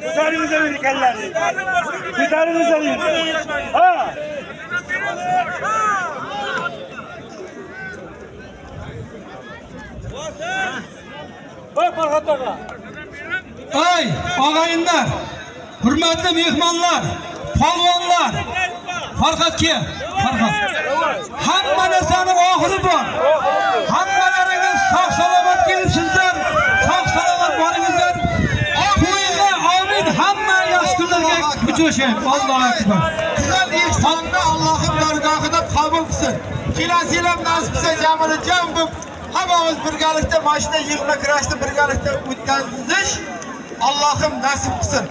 Kurtarınıza verin kellerini. Kurtarınıza verin. Ha! Bak Farhat Ağa. Ay ağayınlar, hürmetli mehmanlar, palvonlar, Farhat ki, Farhat. Hamma narsaning oxiri bor. Hammalaringiz sog' salomat kelibsizlar, sog' salomat boringizlar. To'yga omid, hamma yaxshi kunlarga uchrashing. Allohu akbar. Güzel ihsanını Allah'ın dargahına kabul kılsın. Kilasiyle nasipse camını cam bu. Hamamız birgalikte maçta yığma kıraştı birgalikte o'tkazish Allah'ım nasip kılsın.